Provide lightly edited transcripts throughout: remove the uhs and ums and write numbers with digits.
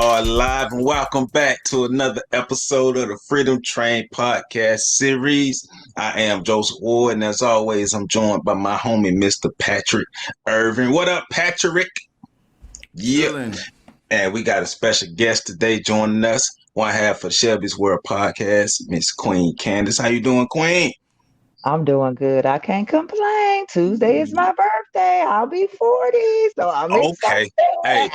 are live and welcome back to another episode of the Freedom Train podcast series. I am Joseph Ward, and as always, I'm joined by my homie, Mr. Patrick Irvin. What up, Patrick? Yeah. And we got a special guest today joining us, one half of Shelby's World podcast, Miss Queen Candance. How you doing, Queen? I'm doing good. I can't complain. Tuesday is my birthday. I'll be 40, so I'm Okay. excited. Hey.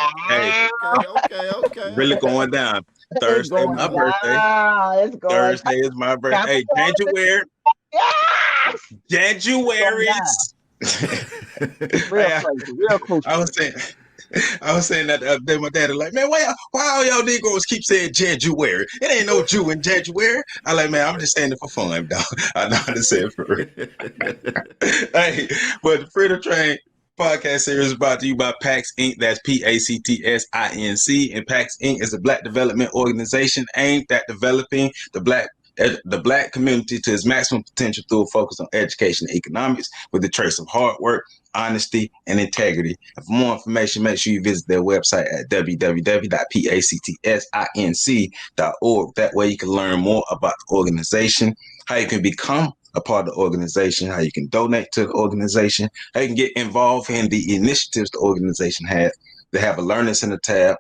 Okay. Really going down. Thursday, my birthday. It's going Thursday is my birthday. Hey, January. Yes! January. Real crucial. I was saying that the other day. My dad was like, man, why all y'all Negroes keep saying January? It ain't no Jew in January. I like, man, I'm just saying it for fun, dog. I know how to say it for real. Hey, but the Freedom Train podcast series is brought to you by PAX Inc. That's PACTSINC. And PAX Inc. is a Black development organization aimed at developing the Black community to its maximum potential through a focus on education and economics with a trace of hard work, honesty, and integrity. And for more information, make sure you visit their website at www.pactsinc.org. That way you can learn more about the organization, how you can become a part of the organization, how you can donate to the organization, how you can get involved in the initiatives the organization has. They have a Learning Center tab.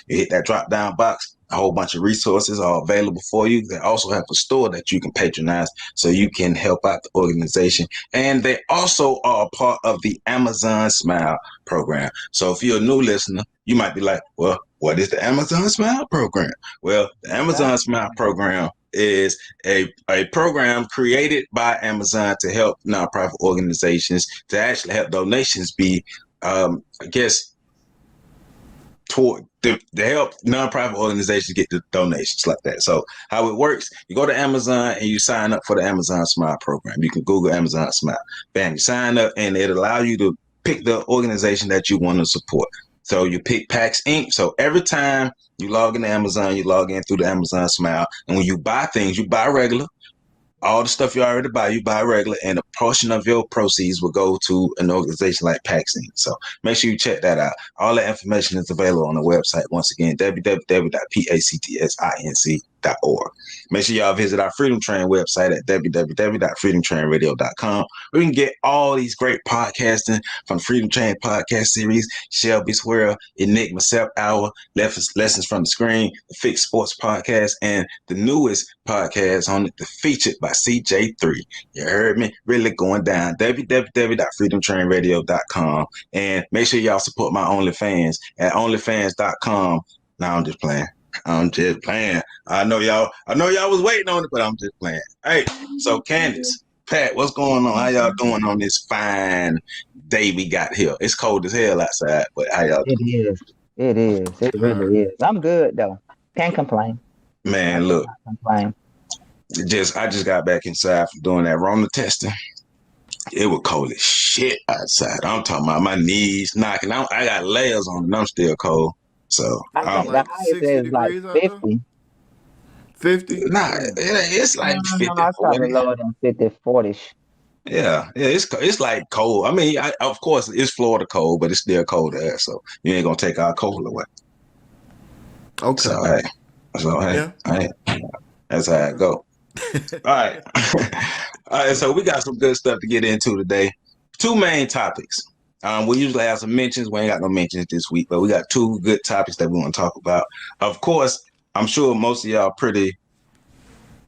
You hit that drop-down box. A whole bunch of resources are available for you. They also have a store that you can patronize so you can help out the organization. And they also are a part of the Amazon Smile program. So if you're a new listener, you might be like, well, what is the Amazon Smile program? Well, the Amazon Smile program is a program created by Amazon to help nonprofit organizations to actually help donations be, to help nonprofit organizations get the donations like that. So how it works, you go to Amazon and you sign up for the Amazon Smile program. You can Google Amazon Smile. Bam, you sign up and it allows you to pick the organization that you want to support. So you pick PAX Inc. So every time you log into Amazon, you log in through the Amazon Smile. And when you buy things, you buy regular. All the stuff you already buy, you buy regular, and a portion of your proceeds will go to an organization like PAX Inc. So make sure you check that out. All the information is available on the website. Once again, www.pactsinc.org. Make sure y'all visit our Freedom Train website at www.freedomtrainradio.com, where you can get all these great podcasting from Freedom Train podcast series, Shelby's World, Enigma Self Hour, Lessons from the Screen, the Fixed Sports podcast, and the newest podcast on it, the Featured by CJ3. You heard me? Really going down. www.freedomtrainradio.com, and make sure y'all support my OnlyFans at onlyfans.com. Now I'm just playing. I know y'all was waiting on it, but I'm just playing. Hey, so Candace, Pat, what's going on? How y'all doing on this fine day we got here? It's cold as hell outside, but how y'all doing? It is. It really is. I'm good though. Can't complain. Man, look. I just got back inside from doing that Rona testing. It was cold as shit outside. I'm talking about my knees knocking. I got layers on and I'm still cold. So I think the highest is like 50. 50? Nah, it's like 50, no, it's probably lower than 50, 40-ish. Yeah, it's like cold. I mean, of course, it's Florida cold, but it's still cold there, so you ain't gonna take our cold away. Okay. Hey, that's how it go. All right. All right, so we got some good stuff to get into today. Two main topics. We usually have some mentions. We ain't got no mentions this week, but we got two good topics that we want to talk about. Of course, I'm sure most of y'all pretty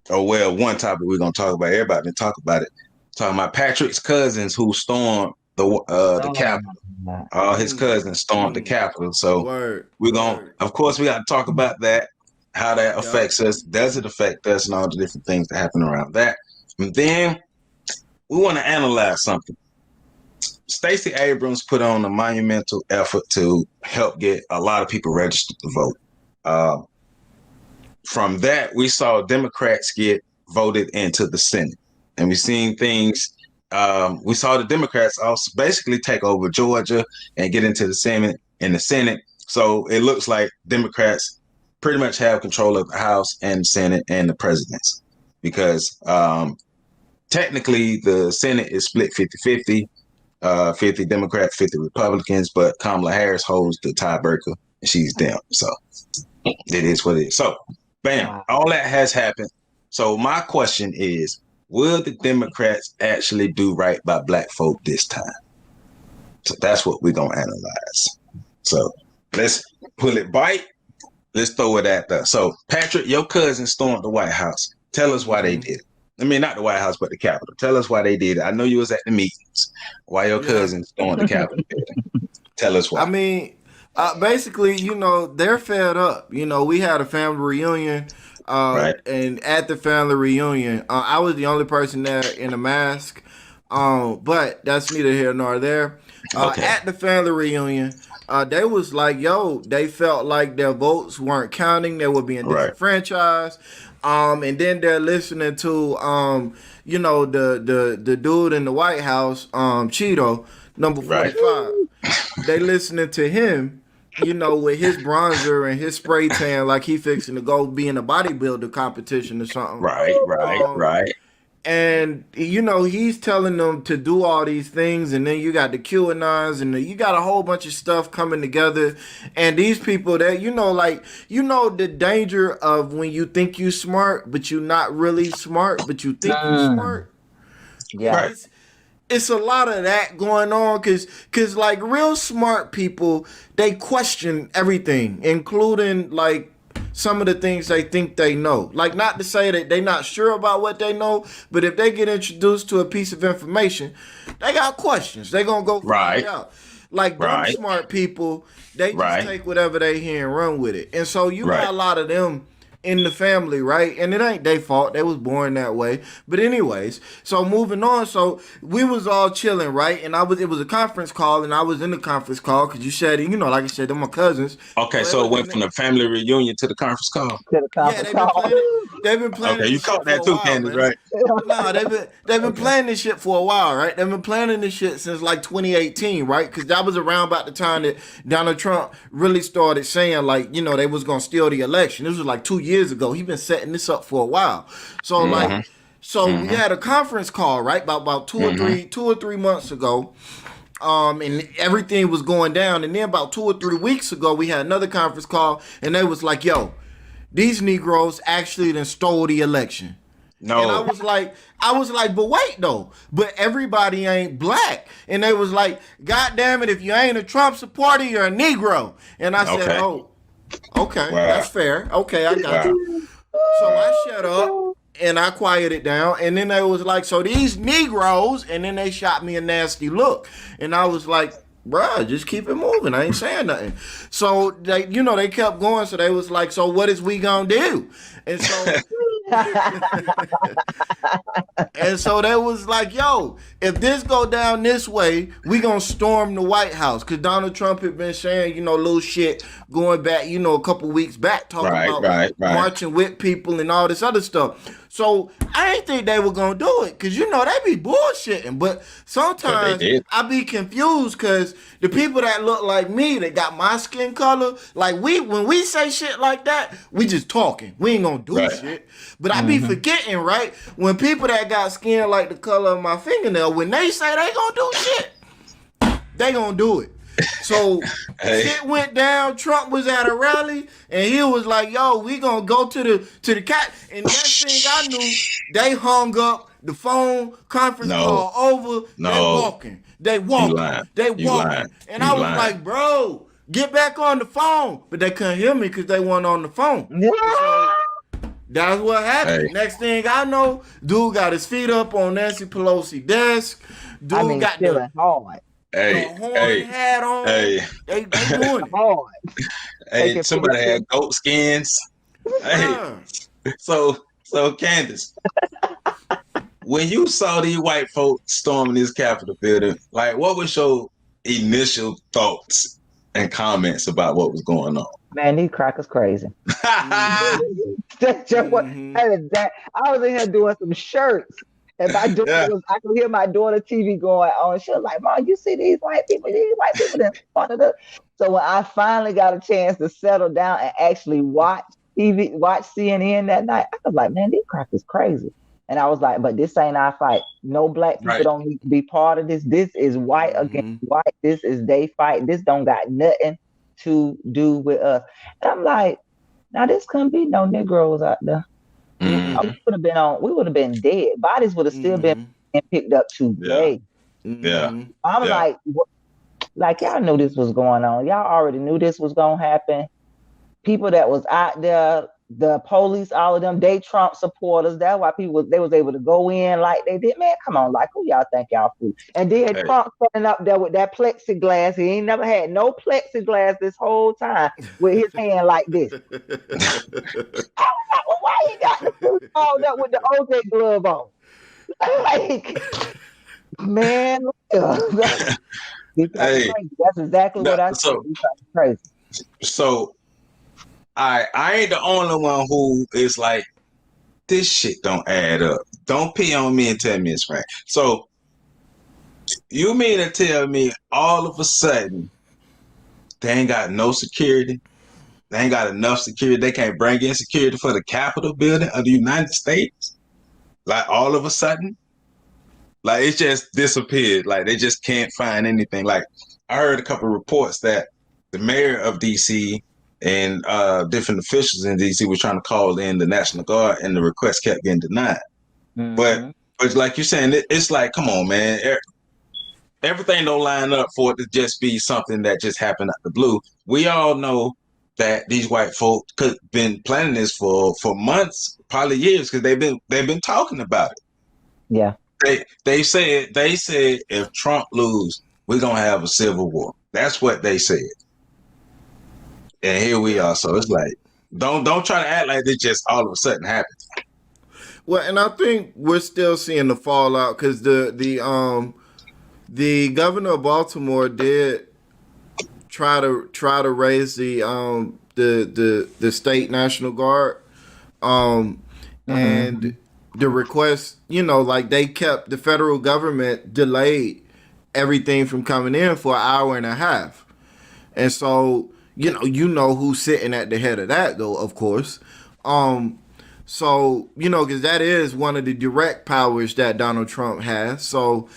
aware of one topic we're going to talk about. Everybody been talking about it. Talking about Patrick's cousins who stormed the Capitol. All his cousins stormed the Capitol. So we're going to, of course, we got to talk about that, how that affects us. Does it affect us, and all the different things that happen around that. And then we want to analyze something. Stacey Abrams put on a monumental effort to help get a lot of people registered to vote. From that, we saw Democrats get voted into the Senate. And we've seen things. We saw the Democrats also basically take over Georgia and get into the Senate. So it looks like Democrats pretty much have control of the House and Senate and the presidency. Because technically the Senate is split 50-50. 50 Democrats, 50 Republicans, but Kamala Harris holds the tiebreaker and she's down. So It is what it is. So, bam, Wow. all that has happened. So my question is, will the Democrats actually do right by black folk this time? So that's what we're going to analyze. So let's pull it bite. Let's throw it at that. So, Patrick, your cousin stormed the White House. Tell us why they did it. I mean, not the White House, but the Capitol. Tell us why they did it. I know you was at the meetings. Why your cousin stormed the Capitol building. Tell us why. I mean, basically, they're fed up. We had a family reunion, Right. and at the family reunion, I was the only person there in a mask. But that's neither here nor there. Okay. At the family reunion, they was like, they felt like their votes weren't counting. They were being disenfranchised. And then they're listening to, the dude in the White House, Cheeto, number 45. Right. They listening to him, with his bronzer and his spray tan, like he fixing to go be in a bodybuilder competition or something. Right. And he's telling them to do all these things, and then you got the QAnons, and you got a whole bunch of stuff coming together. And these people that the danger of when you think you smart, but you're not really smart, but you think you're smart. Yeah. Right. It's a lot of that going on, cause like real smart people, they question everything, including like some of the things they think they know. Like, not to say that they're not sure about what they know, but if they get introduced to a piece of information, they got questions. They're going to go find it out. Like, dumb smart people, they just take whatever they hear and run with it. And so you got a lot of them in the family, right? And it ain't their fault. They was born that way. But anyways, so moving on. So we was all chilling, right? And it was a conference call, and I was in the conference call because you said, like I said, they're my cousins. Okay, so it went from the family reunion to the conference call. They've been planning. Okay, you caught that too, Candace, right? No, they've been planning this shit for a while, right? They've been planning this shit since like 2018, right? Because that was around about the time that Donald Trump really started saying like, they was gonna steal the election. This was like 2 years ago. He's been setting this up for a while. So we had a conference call, right? About two or three months ago. And everything was going down. And then about 2 or 3 weeks ago, we had another conference call, and they was like, yo, these Negroes actually done stole the election. No. And I was like, but wait though, but everybody ain't black. And they was like, God damn it, if you ain't a Trump supporter, you're a Negro. And I said, oh, okay, that's fair. Okay, I got you. So I shut up and I quieted down. And then they was like, so these Negroes, and then they shot me a nasty look. And I was like, bruh, just keep it moving. I ain't saying nothing. So they, they kept going. So they was like, so what is we gonna do? And so and so they was like, yo, if this go down this way, we gonna storm the White House. Cause Donald Trump had been saying, little shit going back, a couple weeks back, talking about marching with people and all this other stuff. So I ain't think they were gonna do it, cause they be bullshitting. But sometimes I be confused, cause the people that look like me, that got my skin color, like when we say shit like that, we just talking. We ain't gonna do shit. But I be forgetting, right? When people that got skin like the color of my fingernail, when they say they gonna do shit, they gonna do it. So shit went down. Trump was at a rally and he was like, yo, we gonna go to the cat. And next thing I knew, they hung up the phone, conference call over. They walking. And I was like, bro, get back on the phone. But they couldn't hear me because they weren't on the phone. So that's what happened. Hey. Next thing I know, dude got his feet up on Nancy Pelosi's desk. Dude got the horn hat on. They doing it hard. Hey, somebody had goat skins. Hey, so Candace, when you saw these white folks storming this Capitol building, like, what was your initial thoughts and comments about what was going on? Man, these crackers crazy. That's just what I was in here doing some shirts. And my daughter I could hear my daughter TV going on. She was like, Mom, you see these white people that So when I finally got a chance to settle down and actually watch CNN that night, I was like, man, these crackers crazy. And I was like, but this ain't our fight. No black people don't need to be part of this. This is white against white. This is they fight. This don't got nothing to do with us. And I'm like, Now this couldn't be no Negroes out there. Mm-hmm. We would have been dead. Bodies would have still been picked up today. Yeah. I'm like, like y'all knew this was going on. Y'all already knew this was gonna happen. People that was out there, the police, all of them, they Trump supporters. That's why they was able to go in like they did. Man, come on, like who y'all think y'all fool? And then Trump standing up there with that plexiglass. He ain't never had no plexiglass this whole time with his hand like this. I was like, well, why he got the fool all that with the OJ glove on? Like, man, hey, that's exactly what I said. Crazy. So I ain't the only one who is like, this shit don't add up. Don't pee on me and tell me it's right. So you mean to tell me all of a sudden they ain't got no security? They ain't got enough security. They can't bring in security for the Capitol building of the United States? Like all of a sudden? Like it just disappeared. Like they just can't find anything. Like I heard a couple of reports that the mayor of DC and different officials in DC were trying to call in the National Guard, and the request kept getting denied. But like you're saying, it's like, come on, man. Everything don't line up for it to just be something that just happened out the blue. We all know that these white folk could been planning this for months, probably years, because they've been talking about it. Yeah. They said if Trump lose, we're gonna have a civil war. That's what they said. And here we are. So it's like, don't try to act like this just all of a sudden happened. Well, and I think we're still seeing the fallout because the governor of Baltimore did try to raise the state National Guard, and the request, like they kept the federal government delayed everything from coming in for an hour and a half, and so. You know who's sitting at the head of that, though, of course. So, because that is one of the direct powers that Donald Trump has. So,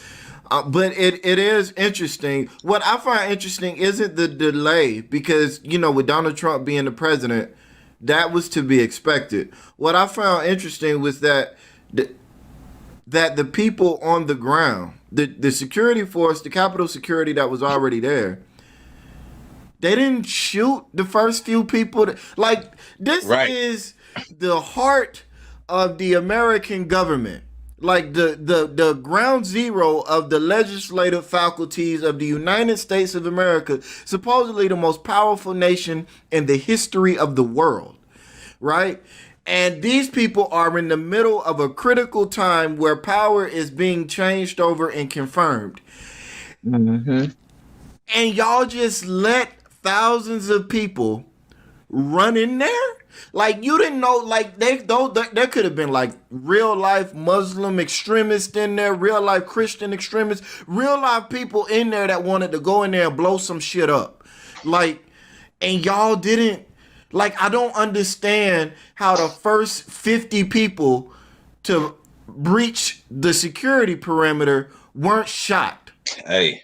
but it is interesting. What I find interesting isn't the delay, because, with Donald Trump being the president, that was to be expected. What I found interesting was that the people on the ground, the security force, the Capitol security that was already there, they didn't shoot the first few people. This is the heart of the American government. Like the ground zero of the legislative faculties of the United States of America, supposedly the most powerful nation in the history of the world, right? And these people are in the middle of a critical time where power is being changed over and confirmed. And y'all just let thousands of people run in there? Like, you didn't know, like, there could have been, like, real-life Muslim extremists in there, real-life Christian extremists, real-life people in there that wanted to go in there and blow some shit up. Like, and y'all didn't, like, I don't understand how the first 50 people to breach the security perimeter weren't shot. Hey,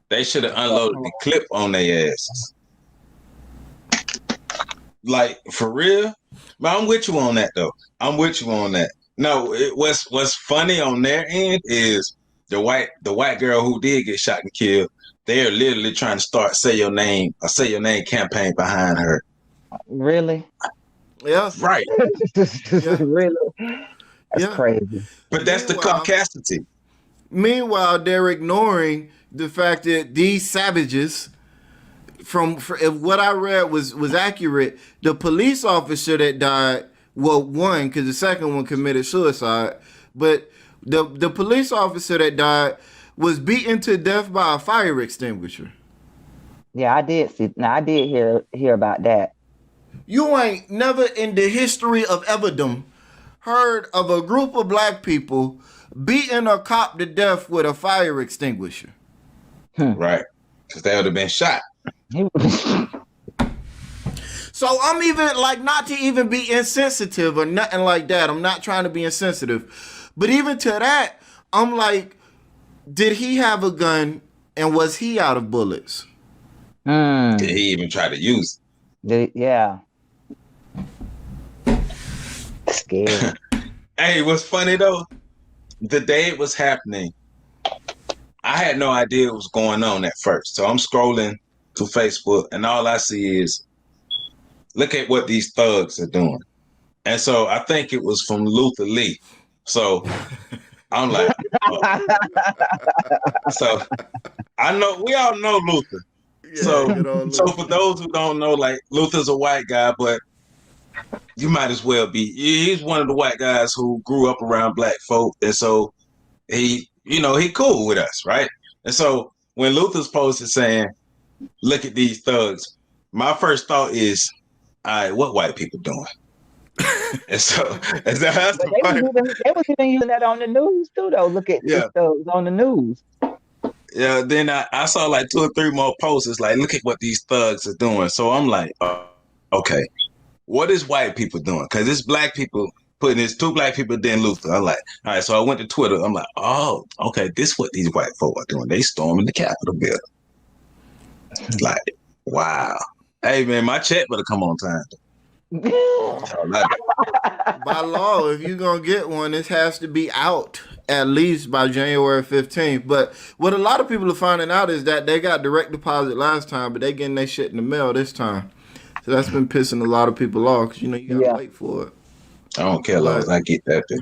they should have unloaded the clip on their asses. Like, for real? But I'm with you on that, though. I'm with you on that. No, what's funny on their end is the white girl who did get shot and killed. They're literally trying to start say your name campaign behind her. Really? Yeah. Right. Really? That's crazy. But that's the caucasity. Meanwhile, they're ignoring the fact that these savages, if what I read was accurate, the police officer that died, well, one, because the second one committed suicide, but the police officer that died was beaten to death by a fire extinguisher. Yeah, I did see. Now I did hear about that. You ain't never in the history of everdom heard of a group of black people beating a cop to death with a fire extinguisher. Right, because they would have been shot. So I'm even, like, not to even be insensitive or nothing like that. I'm not trying to be insensitive. But even to that, I'm like, did he have a gun and was he out of bullets? Did he even try to use it? Yeah. Scared. Hey, what's funny though? The day it was happening, I had no idea what was going on at first. So I'm scrolling to Facebook, and all I see is, look at what these thugs are doing. And so I think it was from Luther Lee. So I'm like, oh. So I know we all know Luther. Yeah, so for those who don't know, like Luther's a white guy, but you might as well be. He's one of the white guys who grew up around black folk, and so he cool with us, right? And so when Luther's posted saying, "Look at these thugs," my first thought is, "All right, what white people doing?" And so that's the they was even using that on the news too, though. Look at these thugs on the news. Yeah, then I saw like 2 or 3 more posts. It's like, look at what these thugs are doing. So I'm like, okay, what is white people doing? Because it's black people putting this 2 black people, then Luther. I'm like, all right. So I went to Twitter. I'm like, oh, okay, this is what these white folk are doing. They storming the Capitol building. Like, wow. Hey man, my check better come on time. By law, if you're gonna get one, this has to be out at least by January 15th. But what a lot of people are finding out is that they got direct deposit last time, but they getting their shit in the mail this time. So that's been pissing a lot of people off because you gotta wait for it. I don't care as long as I get that thing.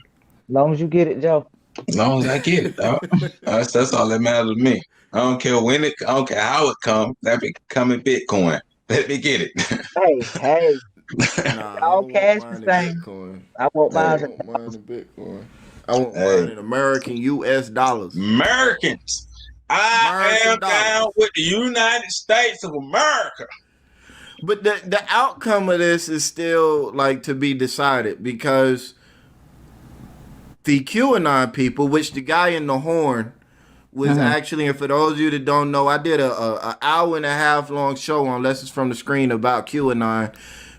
As long as you get it, Joe. As long as I get it, dog. That's all that matters to me. I don't care when it. I don't care how it comes. That be coming Bitcoin. Let me get it. Hey. All cash the same. Bitcoin. I won't mine in Bitcoin. I want mine in American US dollars. Americans. I am down with the United States of America. But the outcome of this is still like to be decided because the QAnon people, which the guy in the horn was actually, and for those of you that don't know, I did a hour and a half long show on Lessons from the Screen about QAnon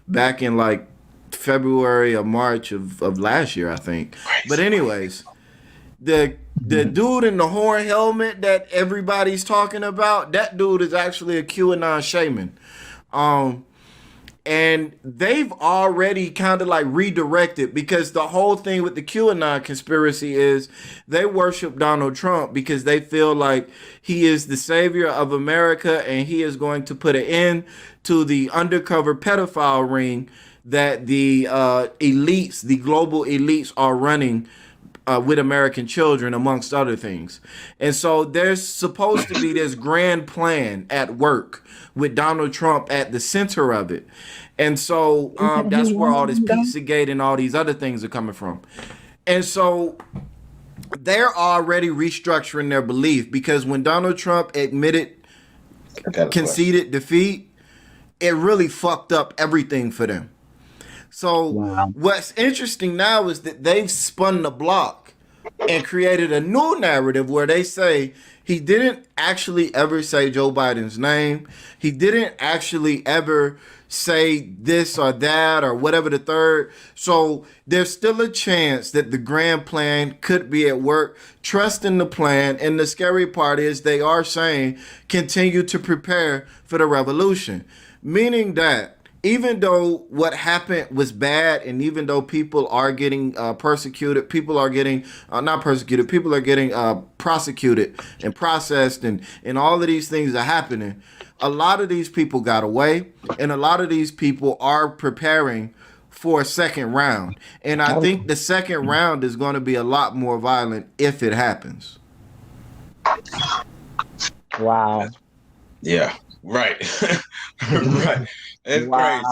back in like February or March of last year, I think. But anyways, the dude in the horn helmet that everybody's talking about, that dude is actually a QAnon shaman. And they've already kind of like redirected because the whole thing with the QAnon conspiracy is they worship Donald Trump because they feel like he is the savior of America and he is going to put an end to the undercover pedophile ring that the elites, the global elites are running with American children, amongst other things. And so there's supposed to be this grand plan at work with Donald Trump at the center of it. And so that's where all this Pizzagate and all these other things are coming from. And so they're already restructuring their belief because when Donald Trump conceded defeat, it really fucked up everything for them. So what's interesting now is that they've spun the block and created a new narrative where they say he didn't actually ever say Joe Biden's name. He didn't actually ever say this or that or whatever the third. So there's still a chance that the grand plan could be at work. Trust in the plan. And the scary part is they are saying continue to prepare for the revolution. Meaning that even though what happened was bad and even though people are getting persecuted, people are getting, not persecuted, people are getting prosecuted and processed and all of these things are happening, a lot of these people got away and a lot of these people are preparing for a second round. And I think the second round is going to be a lot more violent if it happens. Wow. Yeah. Right. Right. It's crazy.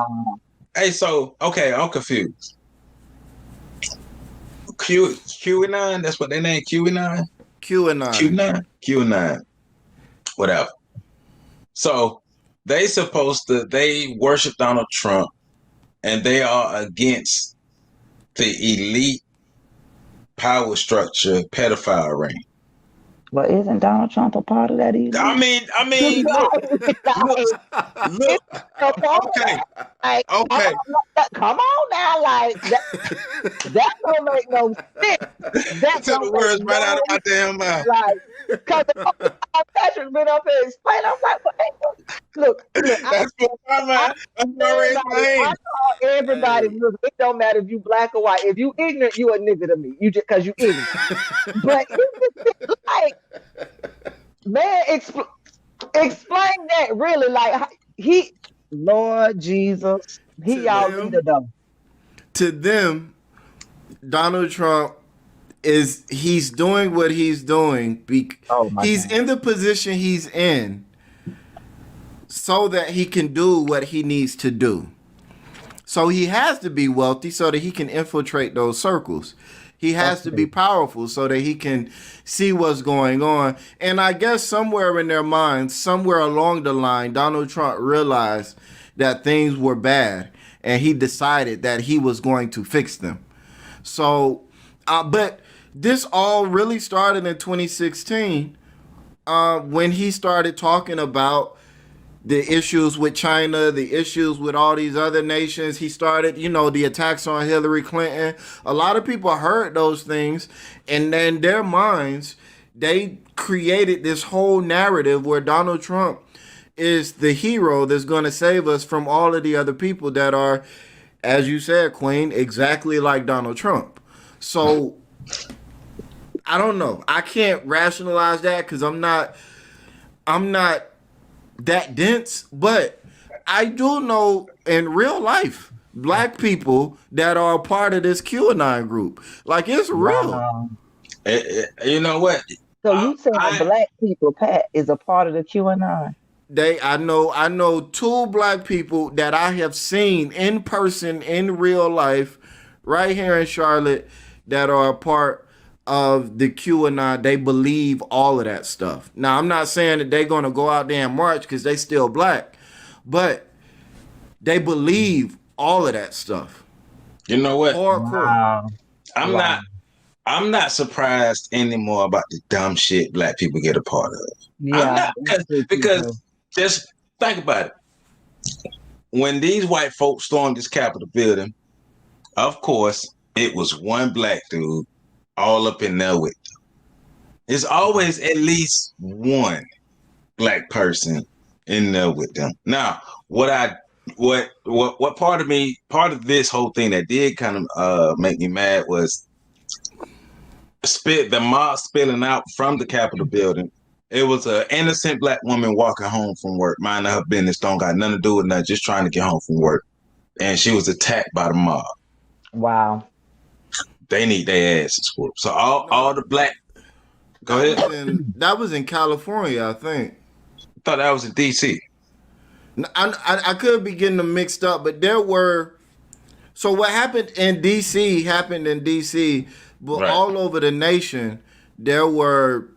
Hey, so okay, I'm confused. QAnon, that's what they name QAnon? QAnon. Whatever. So they worship Donald Trump and they are against the elite power structure pedophile ring. But isn't Donald Trump a part of that either? I mean, look. Okay. Okay. Come on now, like that don't make no sense. That took the words right out of my damn mouth. Like Because Patrick been up here explaining. I'm like, well, look. That's my I call everybody. Look, it don't matter if you black or white. If you ignorant, you a nigga to me. You just because you ignorant. But like, man, explain that really. Like Lord Jesus, he y'all leader though. To them, Donald Trump he's doing what he's doing. He's in the position he's in so that he can do what he needs to do. So he has to be wealthy so that he can infiltrate those circles. He has to be powerful so that he can see what's going on. And I guess somewhere in their minds, somewhere along the line, Donald Trump realized that things were bad and he decided that he was going to fix them. So, but this all really started in 2016 when he started talking about the issues with China, the issues with all these other nations. He started, the attacks on Hillary Clinton. A lot of people heard those things, and in their minds, they created this whole narrative where Donald Trump is the hero that's going to save us from all of the other people that are, as you said, Queen, exactly like Donald Trump. So, I don't know. I can't rationalize that because I'm not that dense, but I do know in real life black people that are a part of this QAnon group. Like, it's real. Wow. You know what? So you saying black people, Pat, is a part of the QAnon? I know 2 black people that I have seen in person in real life right here in Charlotte that are a part of the QAnon. They believe all of that stuff. Now, I'm not saying that they're going to go out there and march because they still black, but they believe all of that stuff. You know what? Wow. I'm not surprised anymore about the dumb shit black people get a part of. Yeah, because just think about it. When these white folks stormed this Capitol building, of course, it was one black dude all up in there with them. There's always at least one black person in there with them. Now, what part of this whole thing that did kind of make me mad was the mob spilling out from the Capitol building. It was an innocent black woman walking home from work, minding her business, don't got nothing to do with nothing, just trying to get home from work. And she was attacked by the mob. Wow. They need their asses whooped. So all the black. Go ahead. That was in California, I think. I thought that was in D.C. I could be getting them mixed up, but there were. So what happened in D.C. happened in D.C., but right. All over the nation there were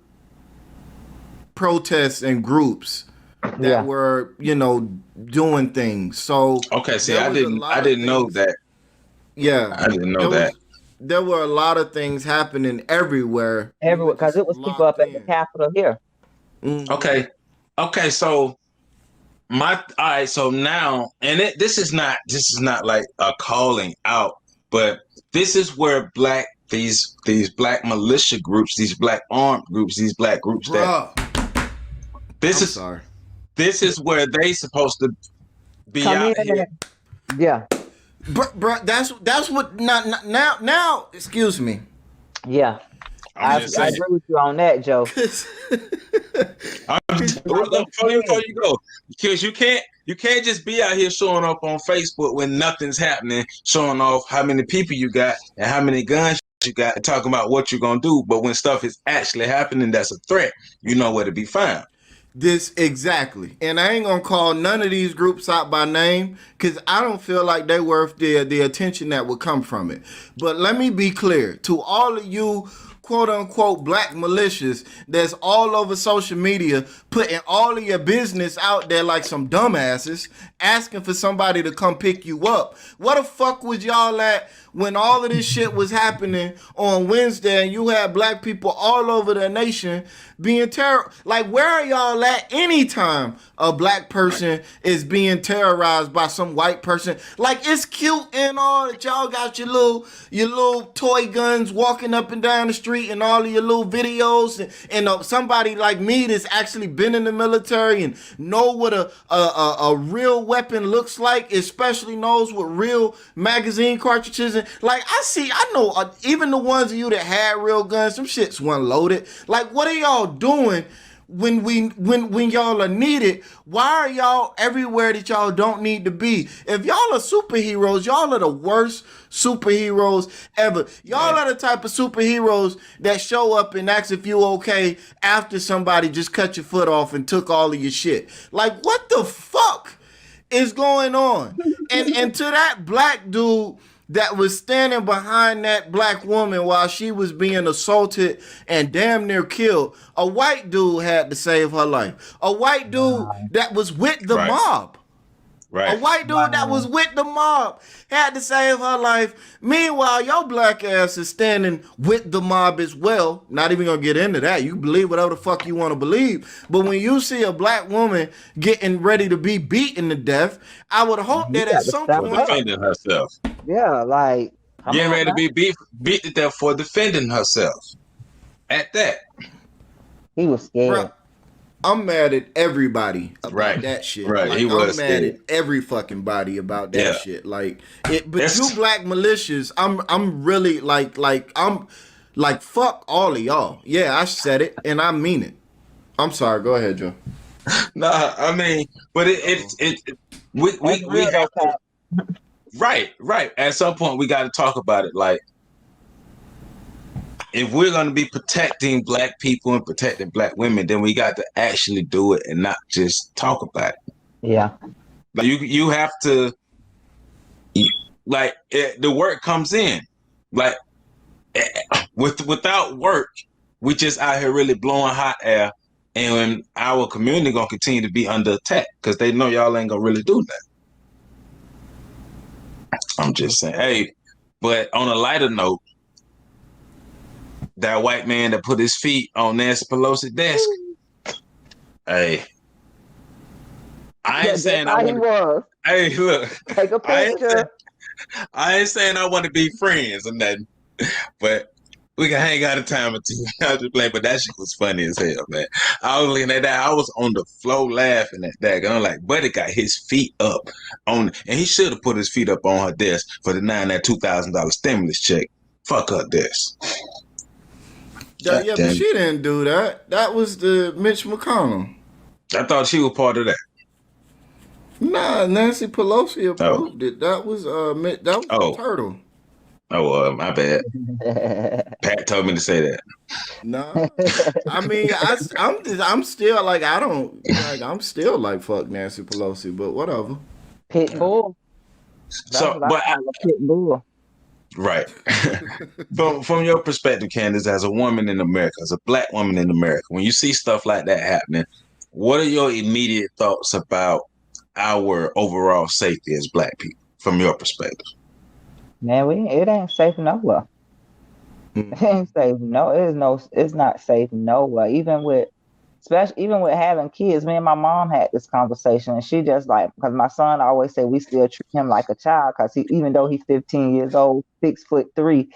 protests and groups that were, doing things. So okay, see, I didn't know that. Yeah, I didn't know that. There were a lot of things happening everywhere. Everywhere, because it was people up at the Capitol here. Mm-hmm. Okay. So so now, and this is not like a calling out, but this is where these black militia groups, these black armed groups, these black groups This is where they supposed to be out here. Yeah. Bruh, that's what now. Excuse me. Yeah, I agree with you on that, Joe. Before you go, because you can't just be out here showing up on Facebook when nothing's happening, showing off how many people you got and how many guns you got, and talking about what you're gonna do. But when stuff is actually happening, that's a threat. You know where to be found. This exactly, and I ain't gonna call none of these groups out by name because I don't feel like they're worth the attention that would come from it. But let me be clear to all of you quote unquote black militias that's all over social media putting all of your business out there like some dumbasses, asking for somebody to come pick you up. What the fuck was y'all at when all of this shit was happening on Wednesday and you had black people all over the nation being like, where are y'all at anytime a black person is being terrorized by some white person? Like, it's cute and all that y'all got your little toy guns walking up and down the street and all of your little videos and somebody like me that's actually been in the military and know what a real weapon looks like, especially knows what real magazine cartridges and like I know even the ones of you that had real guns, some shits weren't loaded. Like, what are y'all doing when y'all are needed? Why are y'all everywhere that y'all don't need to be? If y'all are superheroes, y'all are the worst superheroes ever. Y'all are the type of superheroes that show up and ask if you okay after somebody just cut your foot off and took all of your shit. Like, what the fuck is going on? And to that black dude that was standing behind that black woman while she was being assaulted and damn near killed, a white dude had to save her life. A white dude that was with the mob. Right. A white dude that was with the mob had to save her life. Meanwhile, your black ass is standing with the mob as well. Not even gonna get into that. You believe whatever the fuck you want to believe. But when you see a black woman getting ready to be beaten to death, I would hope that at some point defending herself. Yeah, like getting ready to be beat to death for defending herself. At that, he was scared. Bruh, I'm mad at everybody about that shit. Right, like, he was I'm mad at every fucking body about that shit. Like, but you black militias, I'm really like I'm like fuck all of y'all. Yeah, I said it and I mean it. I'm sorry. Go ahead, Joe. Nah, I mean, but we have to. Right. At some point, we got to talk about it. Like, if we're going to be protecting black people and protecting black women, then we got to actually do it and not just talk about it. Yeah. Like, you have to, like, the work comes in. Like, without work, we just out here really blowing hot air, and our community going to continue to be under attack because they know y'all ain't going to really do that. I'm just saying, hey, but on a lighter note, that white man that put his feet on Nancy Pelosi's desk, hey, I ain't saying I want to. Hey, look, take a picture. I ain't saying I want to be friends or nothing, but we can hang out a time or two. I just play, but that shit was funny as hell, man. I was looking at that. I was on the floor laughing at that. And I'm like, Buddy got his feet up on, and he should have put his feet up on her desk for denying that $2,000 stimulus check. Fuck her desk. Yeah, but she didn't do that. That was the Mitch McConnell. I thought she was part of that. Nah, Nancy Pelosi approved it. That was the turtle. Oh, my bad. Pat told me to say that. No, I mean, I'm still like, I'm still like, fuck Nancy Pelosi, but whatever. Pit bull. Pit bull. Right. From your perspective, Candace, as a woman in America, as a black woman in America, when you see stuff like that happening, what are your immediate thoughts about our overall safety as black people, from your perspective? Man, it ain't safe nowhere. It ain't safe. It's not safe nowhere. Even with having kids, me and my mom had this conversation, and she just like, because my son always said we still treat him like a child, because even though he's 15 years old, 6'3",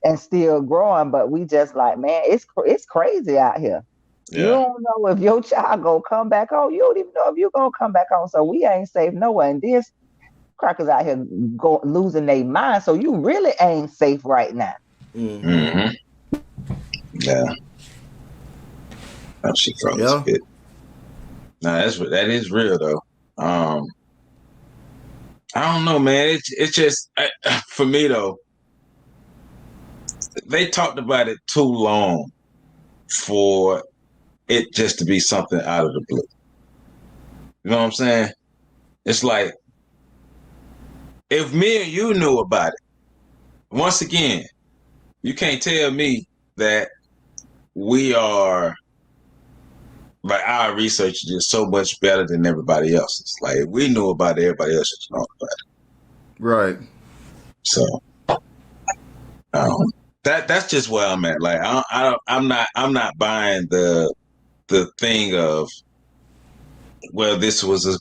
and still growing, but we just like, man, it's crazy out here. Yeah. You don't know if your child gonna come back home. You don't even know if you're gonna come back home. So we ain't safe nowhere. And this crackers out here losing their mind. So you really ain't safe right now. Mm-hmm. Yeah. Oh, she froze. Yeah. No, that is real though. I don't know, man. It's just for me though. They talked about it too long for it just to be something out of the blue. You know what I'm saying? It's like, if me and you knew about it, once again, you can't tell me that we are, like, our research is just so much better than everybody else's. Like, if we knew about it, everybody else should know about it. Right. So, that's just where I'm at. Like I'm not buying the thing of, well, this was a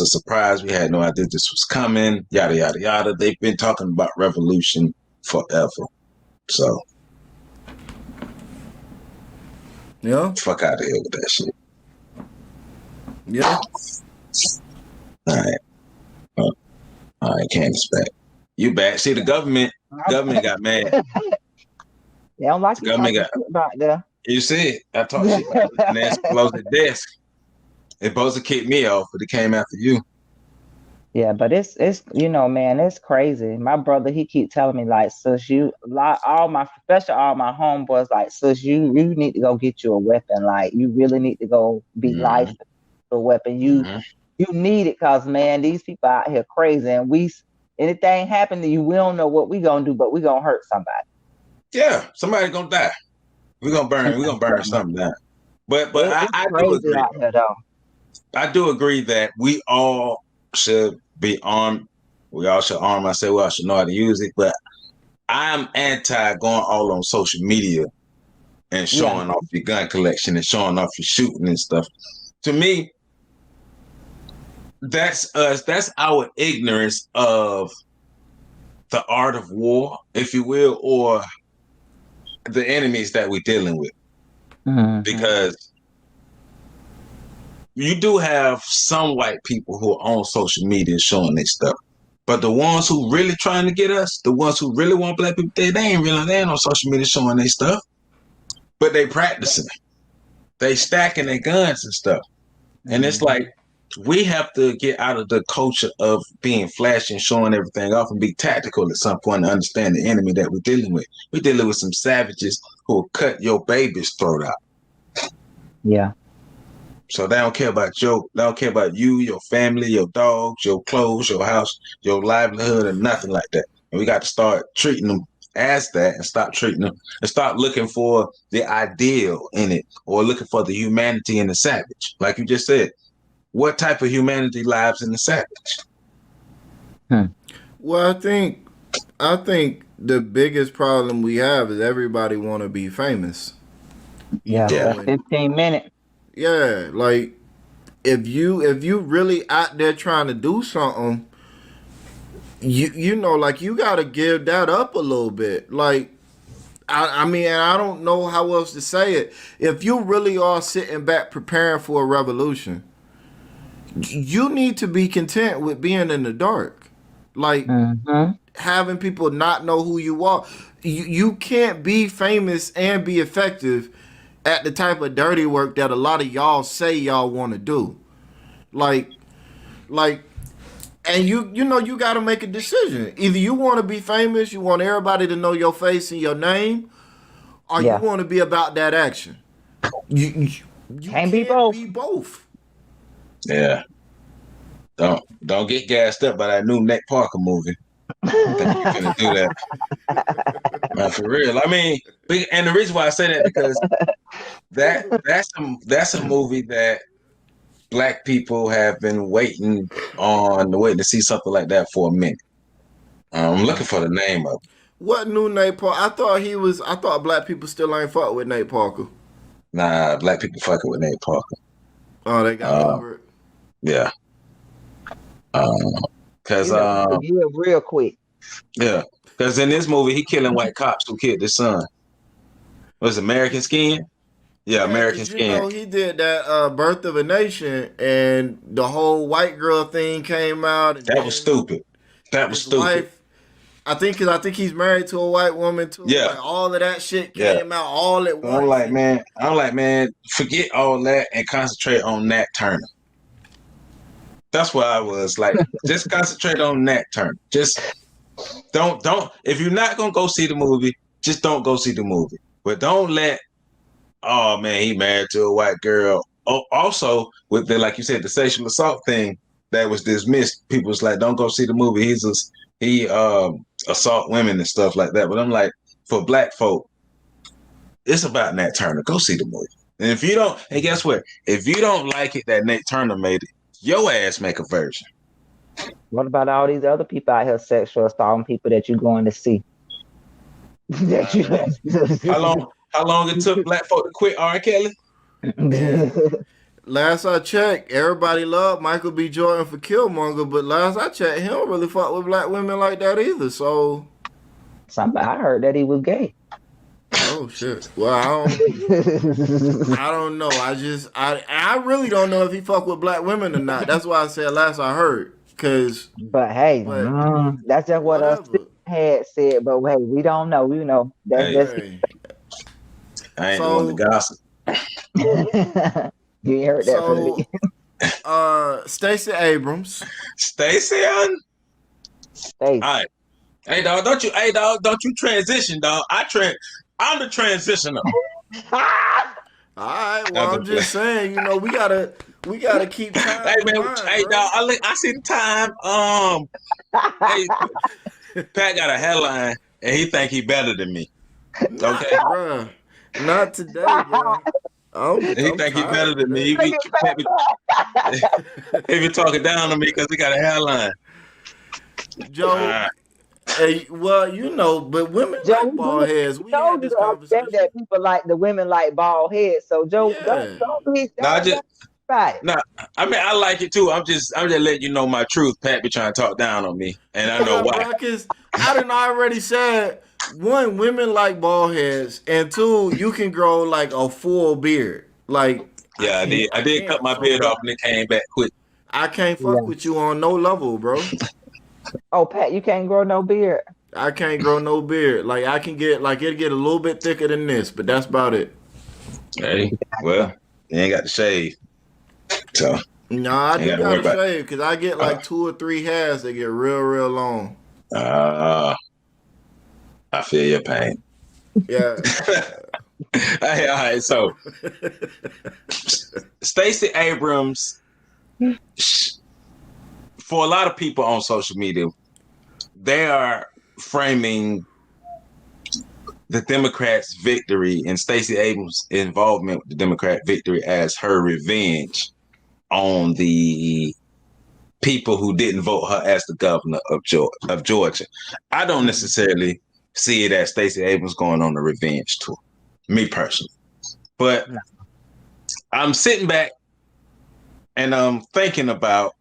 surprise. We had no idea this was coming. Yada yada yada. They've been talking about revolution forever. So yeah, fuck out of here with that shit. Yeah. All right. All right, Candace back. You back. See, the government got mad. They don't like The you government talking shit about there. You see it. I talked shit about it. Nancy Pelosi's desk. It supposed to kick me off, but it came after you. Yeah, but it's man, it's crazy. My brother, he keep telling me like, sis, all my homeboys, like, sis, you need to go get you a weapon. Like, you really need to go be life a weapon. You need it, cause man, these people out here crazy, and anything happen to you, we don't know what we gonna do, but we gonna hurt somebody. Yeah, somebody gonna die. We're gonna burn something down. But I do agree. Out here, though. I do agree that we all should be armed. We all should arm ourselves. We all should know how to use it. But I'm anti going all on social media and showing off your gun collection and showing off your shooting and stuff. To me, that's us. That's our ignorance of the art of war, if you will, or the enemies that we're dealing with. Because you do have some white people who are on social media showing their stuff. But the ones who really trying to get us, the ones who really want black people, they ain't on social media showing their stuff. But they practicing. They stacking their guns and stuff. And it's like, we have to get out of the culture of being flashy and showing everything off and be tactical at some point and understand the enemy that we're dealing with. We're dealing with some savages who will cut your baby's throat out. Yeah. So they don't care about you, your family, your dogs, your clothes, your house, your livelihood, and nothing like that. And we got to start treating them as that and stop treating them and start looking for the ideal in it or looking for the humanity in the savage. Like you just said, what type of humanity lives in the savage? Well, I think the biggest problem we have is everybody want to be famous. Yeah. 15 minutes. Yeah, like if you really out there trying to do something, you know, like you gotta give that up a little bit. Like I mean, I don't know how else to say it. If you really are sitting back preparing for a revolution, you need to be content with being in the dark. Like having people not know who you are. You can't be famous and be effective at the type of dirty work that a lot of y'all say y'all want to do. Like, and you know, you got to make a decision. Either you want to be famous, you want everybody to know your face and your name, or you want to be about that action. You can't be both. Yeah. Don't get gassed up by that new Nick Parker movie. I think you're gonna do that. Man, for real. I mean, and the reason why I say that because that's a movie that black people have been waiting to see something like that for a minute. I'm looking for the name of it. What new Nate Parker? I thought black people still ain't fuck with Nate Parker. Nah, black people fucking with Nate Parker. Oh, they got over it. Yeah. Cause real quick. Yeah, because in this movie he killing white cops who killed his son. Was American Skin? Yeah, American Skin. You know, he did that Birth of a Nation, and the whole white girl thing came out. And that was stupid. That was stupid. Wife, I think he's married to a white woman too. Yeah, like, all of that shit came out all at once. I'm like, man, forget all that and concentrate on Nat Turner. That's why I was like, just concentrate on Nat Turner. Just don't. If you're not gonna go see the movie, just don't go see the movie. But don't let, oh man, he married to a white girl. Oh, also with like you said, the sexual assault thing that was dismissed. People was like, don't go see the movie. He assault women and stuff like that. But I'm like, for black folk, it's about Nat Turner. Go see the movie. And if you don't, and guess what? If you don't like it that Nat Turner made it, your ass make a version. What about all these other people out here sexual assaulting people that you're going to see? How long it took black folk to quit R. Kelly? Last I checked, everybody loved Michael B. Jordan for Killmonger, but last I checked, he don't really fuck with black women like that either. So, I heard that he was gay. Oh shit! Well, I don't know. I really don't know if he fuck with black women or not. That's why I said last I heard. But hey, that's just what us had said. But hey, we don't know. We know that's. I ain't the one to gossip. You heard that from me. Stacey Abrams. Stacey. All right. Hey dog, don't you transition, dog. I'm the transitioner. All right, well, I'm just saying, we gotta keep time. Hey man, dog, I see the time. Hey, Pat got a headline, and he think he better than me. Okay, bro, not today, bro. He think he better than me. He be talking down on me because he got a headline. Joe. Hey, well, but women like bald heads. We had this conversation. That people like the women like bald heads. So Joe, don't be. I mean, I like it too. I'm just letting you know my truth. Pat be trying to talk down on me, and I know why. Because I done already said, one, women like bald heads, and two, you can grow like a full beard. Like, yeah, I did cut my beard off and it came back quick. I can't fuck with you on no level, bro. Oh, Pat, you can't grow no beard. I can't grow no beard. Like, I can get, it'll get a little bit thicker than this, but that's about it. Hey, well, you ain't got to shave. So. No, I do got to shave because I get like 2 or 3 hairs that get real, real long. I feel your pain. Yeah. Hey, all right, so Stacey Abrams, for a lot of people on social media, they are framing the Democrats' victory and Stacey Abrams' involvement with the Democrat victory as her revenge on the people who didn't vote her as the governor of Georgia. I don't necessarily see it as Stacey Abrams going on a revenge tour, me personally. But I'm sitting back and I'm thinking about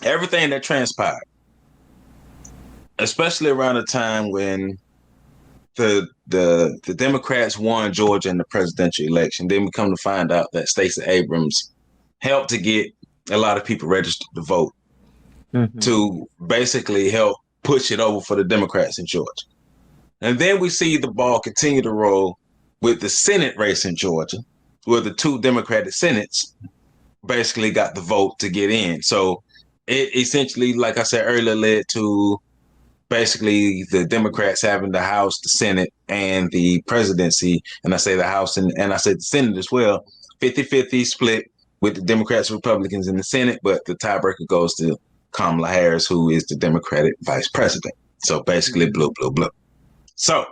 everything that transpired, especially around the time when the Democrats won Georgia in the presidential election. Then we come to find out that Stacey Abrams helped to get a lot of people registered to vote to basically help push it over for the Democrats in Georgia. And then we see the ball continue to roll with the Senate race in Georgia, where the 2 Democratic Senates basically got the vote to get in. So it essentially, like I said earlier, led to basically the Democrats having the House, the Senate, and the presidency. And I say the House and I say the Senate as well, 50-50 split with the Democrats and Republicans in the Senate, but the tiebreaker goes to Kamala Harris, who is the Democratic vice president. So basically blue, blue, blue. So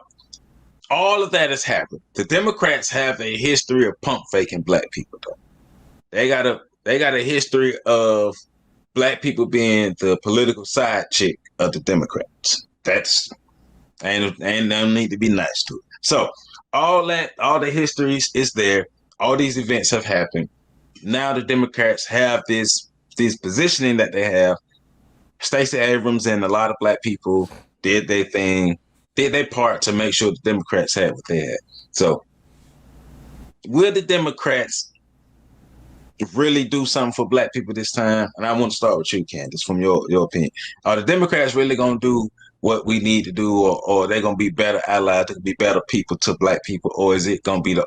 all of that has happened. The Democrats have a history of pump faking black people, though. They got a history of black people being the political side chick of the Democrats. That's and no need to be nice to it. So all the histories is there. All these events have happened. Now the Democrats have this positioning that they have. Stacey Abrams and a lot of black people did their thing, did their part to make sure the Democrats had what they had. So will the Democrats really do something for black people this time? And I want to start with you, Candace, from your opinion. Are the Democrats really going to do what we need to do, or are they going to be better allies, to be better people to black people, or is it going to be the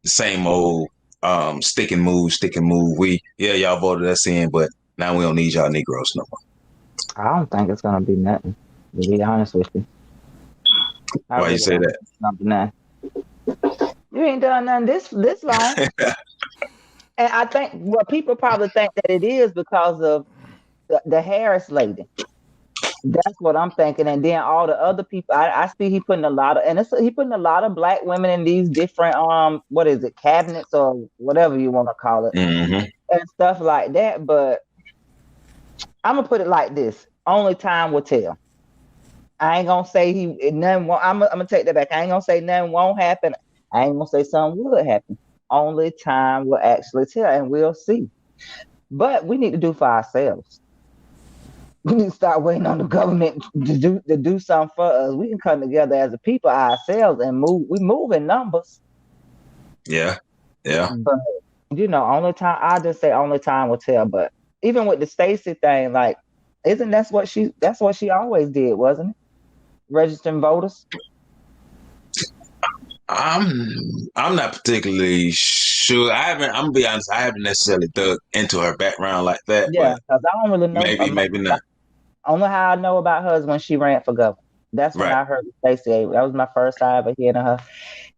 same old stick and move? Y'all voted us in, but now we don't need y'all Negroes no more. I don't think it's going to be nothing, to be honest with you. Why you say that? Nothing. You ain't done nothing this long. And I think people probably think that it is because of the Harris lady. That's what I'm thinking. And then all the other people, I see he putting a lot of black women in these different cabinets or whatever you want to call it, and stuff like that. But I'm gonna put it like this: only time will tell. I ain't gonna say nothing. I'm gonna take that back. I ain't gonna say nothing won't happen. I ain't gonna say something would happen. Only time will actually tell, and we'll see. But we need to do for ourselves. We need to start waiting on the government to do something for us. We can come together as a people ourselves and move. We move in numbers. Yeah, yeah. But only time I just say only time will tell. But even with the Stacey thing, like, isn't that's what she always did, wasn't it? Registering voters. I'm not particularly sure. I'm gonna be honest. I haven't necessarily dug into her background like that, Yeah, but because I don't really know. maybe not. Only how I know about her is when she ran for governor. That's when Right. I heard Stacey Abrams. That was my first time ever hearing of her.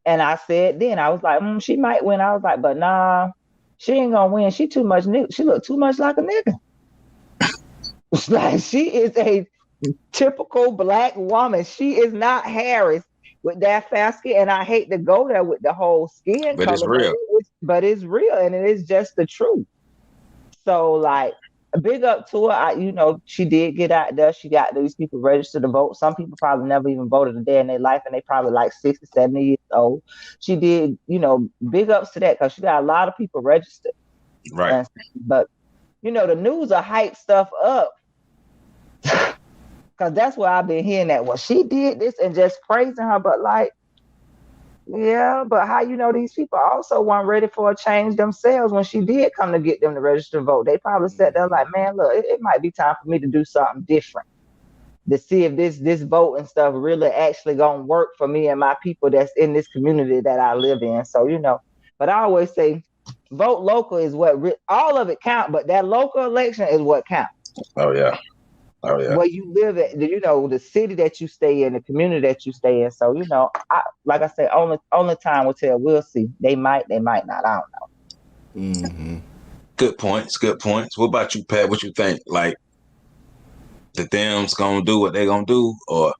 And I said then, I was like, she might win. I was like, but nah, she ain't gonna win. She too much nigga. She look too much like a nigga. It's like, she is a typical black woman. She is not Harris with that fast skin. And I hate to go there with the whole skin But color, it's real. but it's real, and it is just the truth. So, like, a big up to her. She did get out there. She got these people registered to vote. Some people probably never even voted a day in their life, and they probably like 60, 70 years old. She did, big ups to that, because she got a lot of people registered. Right. But, the news will hype stuff up. Because that's where I've been hearing that. Well, she did this and just praising her. But, like, yeah, but how these people also weren't ready for a change themselves when she did come to get them to register to vote? They probably sat there like, man, look, it might be time for me to do something different, to see if this vote and stuff really actually gonna work for me and my people that's in this community that I live in. So, but I always say, vote local is what all of it count, but that local election is what counts. Oh yeah. Where you live at, the city that you stay in, the community that you stay in. So, like I said, only time will tell. We'll see. They might not. I don't know. Mm-hmm. Good points. What about you, Pat? What you think? Like, the Dems gonna do what they gonna do, or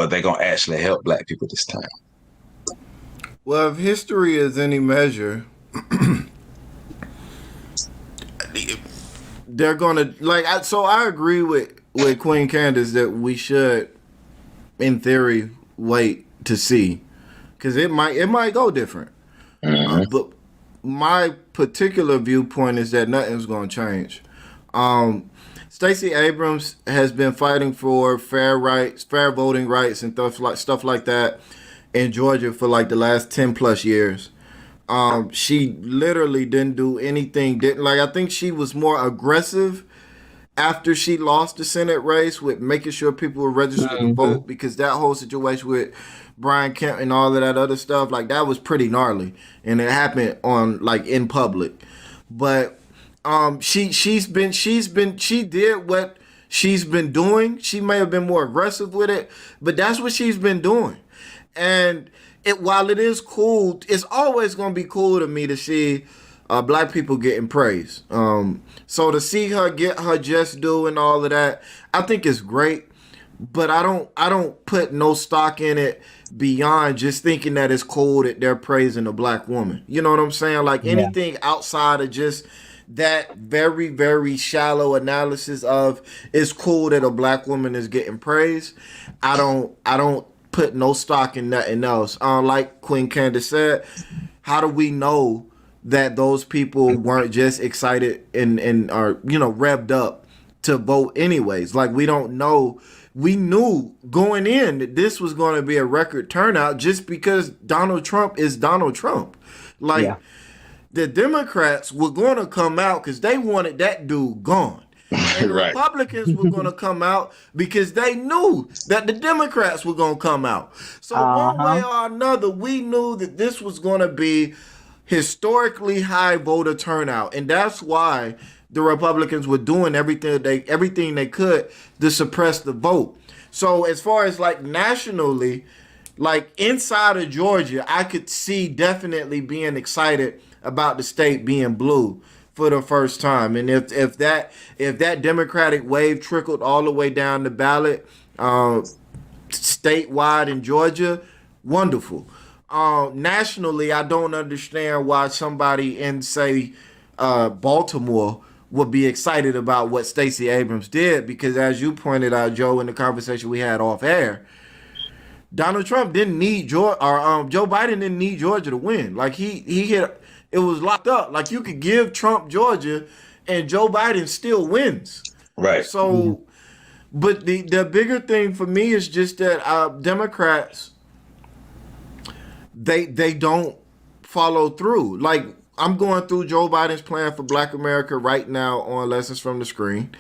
they gonna actually help black people this time? Well, if history is any measure, they're gonna So I agree with Queen Candance that we should, in theory, wait to see, because it might go different. Mm-hmm. But my particular viewpoint is that nothing's gonna change. Stacey Abrams has been fighting for fair voting rights, and stuff like that in Georgia for like the last 10 plus years. She literally didn't do anything. I think she was more aggressive after she lost the Senate race with making sure people were registered to vote, because that whole situation with Brian Kemp and all of that other stuff, like, that was pretty gnarly, and it happened in public. But she did what she's been doing. She may have been more aggressive with it, but that's what she's been doing. And while it is cool, it's always going to be cool to me to see black people getting praise. So to see her get her just due and all of that, I think it's great. But I don't put no stock in it beyond just thinking that it's cool that they're praising a black woman. You know what I'm saying? Like, anything outside of just that very, very shallow analysis of it's cool that a black woman is getting praised, I don't put no stock in nothing else. Like Queen Candance said, how do we know that those people weren't just excited and are revved up to vote anyways? Like, we don't know. We knew going in that this was going to be a record turnout just because Donald Trump is Donald Trump. The Democrats were going to come out because they wanted that dude gone. And the Right. Republicans were going to come out because they knew that the Democrats were going to come out. So one way or another, we knew that this was going to be historically high voter turnout. And that's why the Republicans were doing everything they could to suppress the vote. So as far as nationally, inside of Georgia, I could see definitely being excited about the state being blue for the first time. And if that Democratic wave trickled all the way down the ballot statewide in Georgia, wonderful. Nationally, I don't understand why somebody in, say, Baltimore would be excited about what Stacey Abrams did, because as you pointed out, Joe, in the conversation we had off air, Donald Trump didn't need Georgia, or Joe Biden didn't need Georgia to win. Like he hit, it was locked up. Like you could give Trump Georgia, and Joe Biden still wins. Right. So, but the bigger thing for me is just that Democrats, they don't follow through. Like I'm going through Joe Biden's plan for Black America right now on Lessons from the Screen.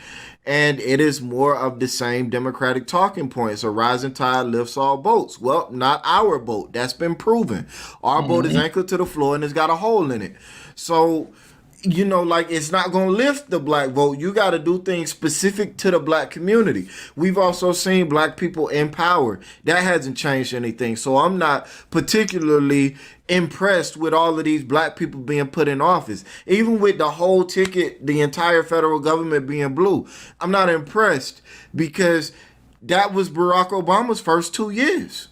And it is more of the same Democratic talking points. A rising tide lifts all boats. Well, not our boat. That's been proven. Our boat is anchored to the floor and it's got a hole in it. So, you know, like it's not going to lift the black vote. You got to do things specific to the black community. We've also seen black people in power. That hasn't changed anything. So I'm not particularly impressed with all of these black people being put in office. Even with the whole ticket, the entire federal government being blue, I'm not impressed, because that was Barack Obama's first 2 years.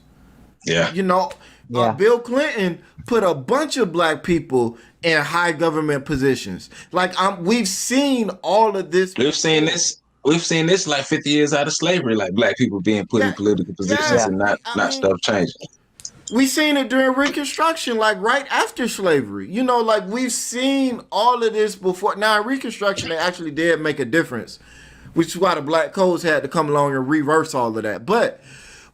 Yeah. You know, Bill Clinton put a bunch of black people in high government positions. Like we've seen all of this. We've seen this like 50 years out of slavery, like black people being put in political positions and not stuff changing. We seen it during Reconstruction, like right after slavery. You know, like we've seen all of this before. Now in Reconstruction, they actually did make a difference, which is why the black codes had to come along and reverse all of that. But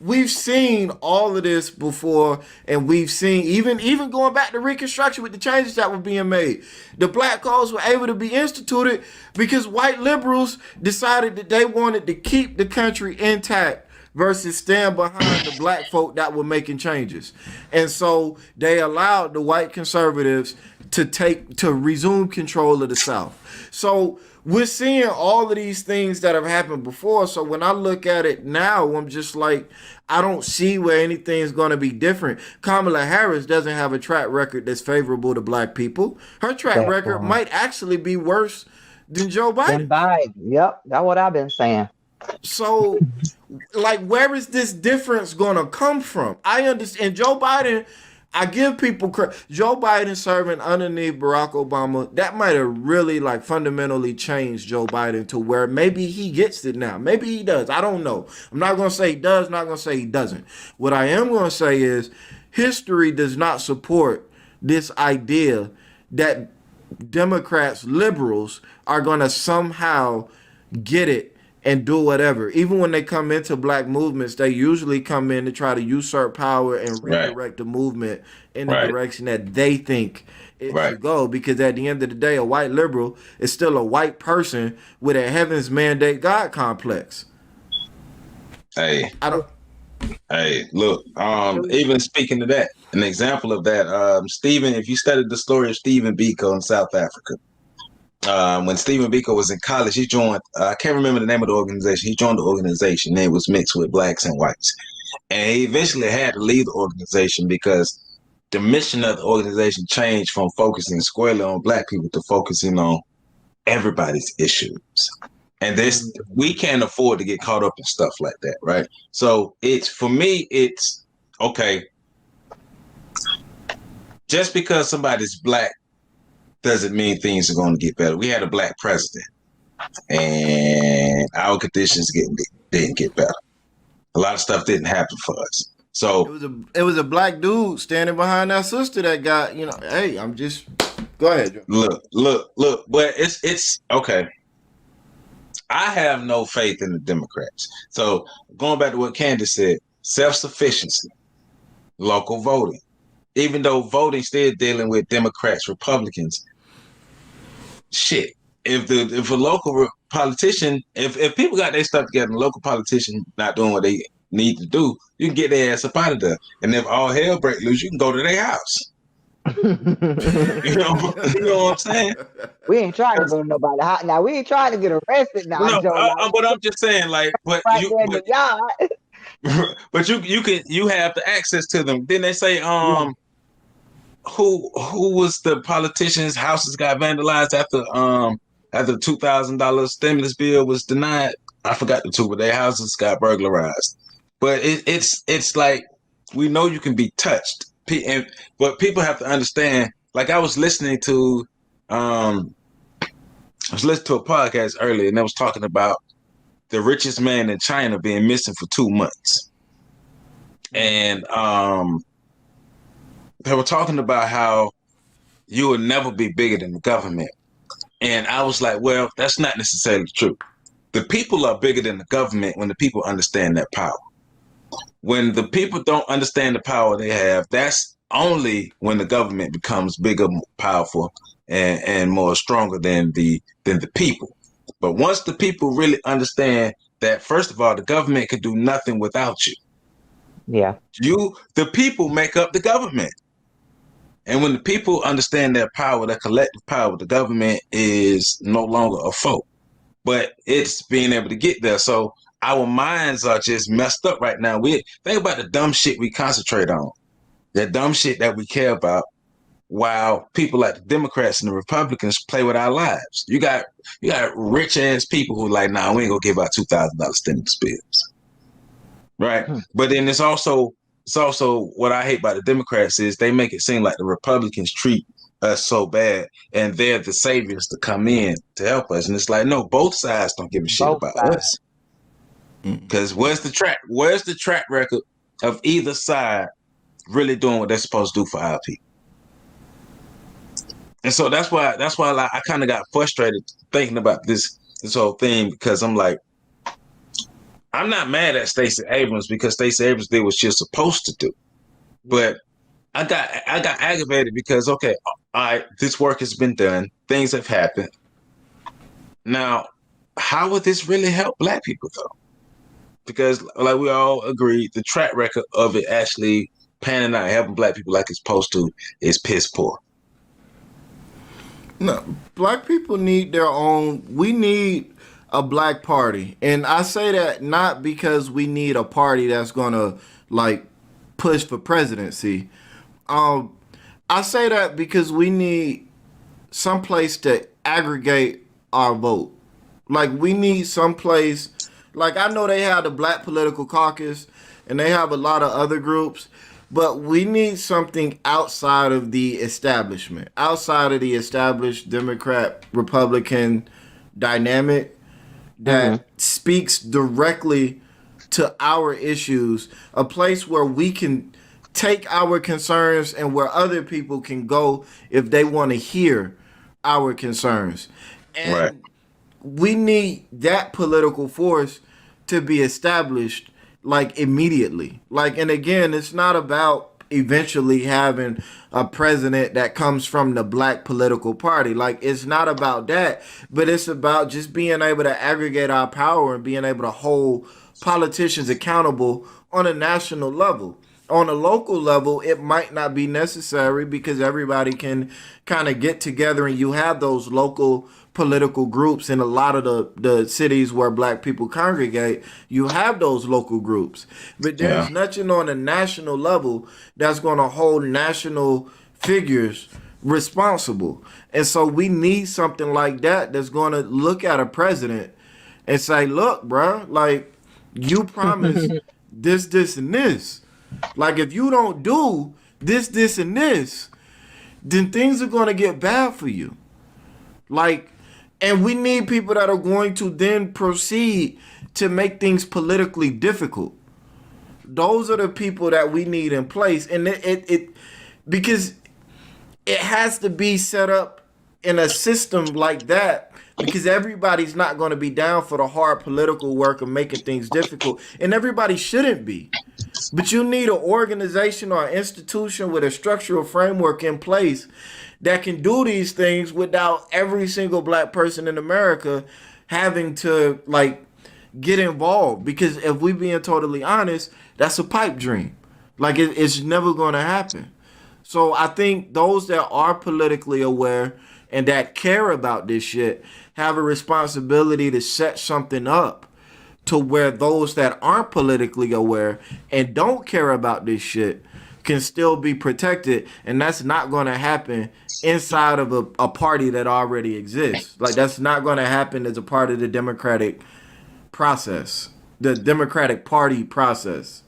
we've seen all of this before, and we've seen even going back to Reconstruction with the changes that were being made. The black codes were able to be instituted because white liberals decided that they wanted to keep the country intact versus stand behind the black folk that were making changes. And so they allowed the white conservatives to resume control of the South. So we're seeing all of these things that have happened before. So when I look at it now, I'm just like, I don't see where anything's going to be different. Kamala Harris doesn't have a track record that's favorable to black people. Her track record might actually be worse than Joe Biden. Yep, that's what I've been saying. So, like, where is this difference going to come from? I understand Joe Biden. I give people credit. Joe Biden serving underneath Barack Obama, that might have really like fundamentally changed Joe Biden to where maybe he gets it now. Maybe he does. I don't know. I'm not going to say he does, not going to say he doesn't. What I am going to say is history does not support this idea that Democrats, liberals, are going to somehow get it and do whatever. Even when they come into black movements, they usually come in to try to usurp power and redirect the movement in the direction that they think it should go. Because at the end of the day, a white liberal is still a white person with a heaven's mandate God complex. Hey, look, even speaking to that, an example of that, Stephen, if you studied the story of Stephen Biko in South Africa, when Stephen Biko was in college, he joined, I can't remember the name of the organization. He joined the organization and it was mixed with blacks and whites. And he eventually had to leave the organization because the mission of the organization changed from focusing squarely on black people to focusing on everybody's issues. And we can't afford to get caught up in stuff like that, right? So for me, it's okay. Just because somebody's black doesn't mean things are going to get better. We had a black president, and our conditions didn't get better. A lot of stuff didn't happen for us. So it was a black dude standing behind that sister that got, you know, hey, I'm just go ahead, Joe. Look. But it's okay. I have no faith in the Democrats. So going back to what Candace said, self-sufficiency, local voting. Even though voting still dealing with Democrats, Republicans, shit. If a local politician, if people got their stuff together, and a local politician not doing what they need to do, you can get their ass up out of there. And if all hell breaks loose, you can go to their house. you know what I'm saying? We ain't trying to go to nobody's house. Now we ain't trying to get arrested now. No, but I'm just saying, like, but right you, there in the yard. but you have the access to them. Then they say, who was the politician's houses got vandalized after the $2,000 stimulus bill was denied? I forgot the two, but their houses got burglarized. But it's like, we know you can be touched, but people have to understand. Like I was listening to I was listening to a podcast earlier, and they was talking about the richest man in China being missing for 2 months. And they were talking about how you will never be bigger than the government. And I was like, well, that's not necessarily true. The people are bigger than the government when the people understand their power. When the people don't understand the power they have, that's only when the government becomes bigger, more powerful, and more stronger than the people. But once the people really understand that, first of all, the government could do nothing without you. Yeah. The people make up the government. And when the people understand their power, their collective power, the government is no longer a foe, but it's being able to get there. So our minds are just messed up right now. We think about the dumb shit we concentrate on, the dumb shit that we care about, while people like the Democrats and the Republicans play with our lives. You got rich ass people who are like, nah, we ain't gonna give out $2,000 stimulus bills, right? But then it's also what I hate about the Democrats is they make it seem like the Republicans treat us so bad and they're the saviors to come in to help us. And it's like, no, both sides don't give a shit about us. Because where's the track record of either side really doing what they're supposed to do for our people? And so that's why I kind of got frustrated thinking about this whole thing, because I'm like, I'm not mad at Stacey Abrams because Stacey Abrams did what she was supposed to do. But I got aggravated because, okay, all right, this work has been done. Things have happened. Now, how would this really help Black people, though? Because, like we all agree, the track record of it actually panning out, helping Black people like it's supposed to, is piss poor. No, Black people need their own. We need a Black party, and I say that not because we need a party that's gonna like push for presidency. I say that because we need some place to aggregate our vote. Like we need some place. Like I know they have the Black Political Caucus, and they have a lot of other groups. But we need something outside of the establishment, outside of the established Democrat Republican dynamic that speaks directly to our issues, a place where we can take our concerns and where other people can go if they want to hear our concerns. And we need that political force to be established like immediately. Like, and again, it's not about eventually having a president that comes from the Black political party. Like, it's not about that, but it's about just being able to aggregate our power and being able to hold politicians accountable on a national level. On a local level, it might not be necessary because everybody can kind of get together and you have those local political groups in a lot of the cities where Black people congregate. You have those local groups. But there's nothing on a national level that's going to hold national figures responsible. And so we need something like that that's going to look at a president and say, look, bro, like you promised this, and this. Like, if you don't do this, and this, then things are going to get bad for you. Like, and we need people that are going to then proceed to make things politically difficult. Those are the people that we need in place. And it because it has to be set up in a system like that, because everybody's not going to be down for the hard political work of making things difficult. And everybody shouldn't be. But you need an organization or an institution with a structural framework in place that can do these things without every single Black person in America having to like get involved. Because if we being totally honest, that's a pipe dream. Like it's never going to happen. So I think those that are politically aware and that care about this shit have a responsibility to set something up to where those that aren't politically aware and don't care about this shit can still be protected. And that's not going to happen inside of a party that already exists. Like, that's not going to happen as a part of the democratic process, the Democratic Party process.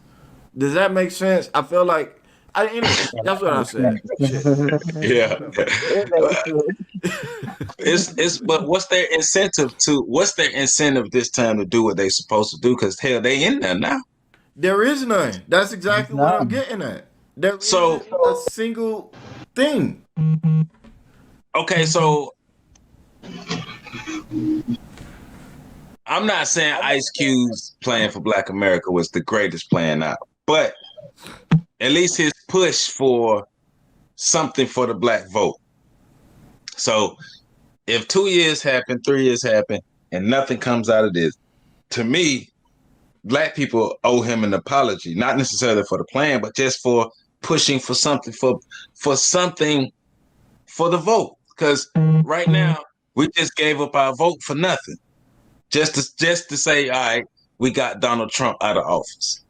Does that make sense? I feel like Anyway, that's what I said. Shit. Yeah. But what's their incentive this time to do what they supposed to do? Because hell, they in there now. There is none. That's exactly what I'm getting at. There isn't a single thing. Okay, so I'm not saying Ice Cube's plan for Black America was the greatest plan out, but at least his push for something for the black vote. So if 2 years happen, 3 years happen, and nothing comes out of this, to me, black people owe him an apology, not necessarily for the plan, but just for pushing for something for something for the vote. Because right now we just gave up our vote for nothing, just to say, all right, we got Donald Trump out of office.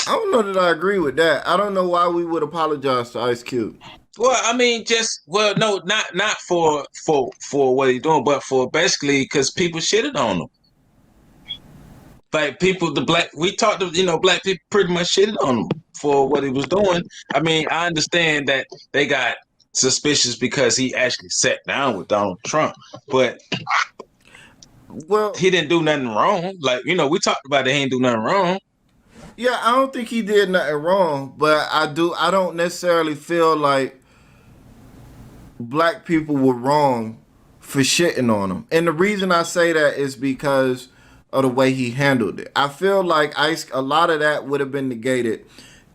I don't know that I agree with that. I don't know why we would apologize to Ice Cube. Well, I mean, no, not for what he's doing, but for basically because people shitted on him. Like we talked to, black people pretty much shitted on him for what he was doing. I mean, I understand that they got suspicious because he actually sat down with Donald Trump, but he didn't do nothing wrong. Like, we talked about it, he didn't do nothing wrong. Yeah, I don't think he did nothing wrong, but I don't necessarily feel like black people were wrong for shitting on him. And the reason I say that is because of the way he handled it. I feel like a lot of that would have been negated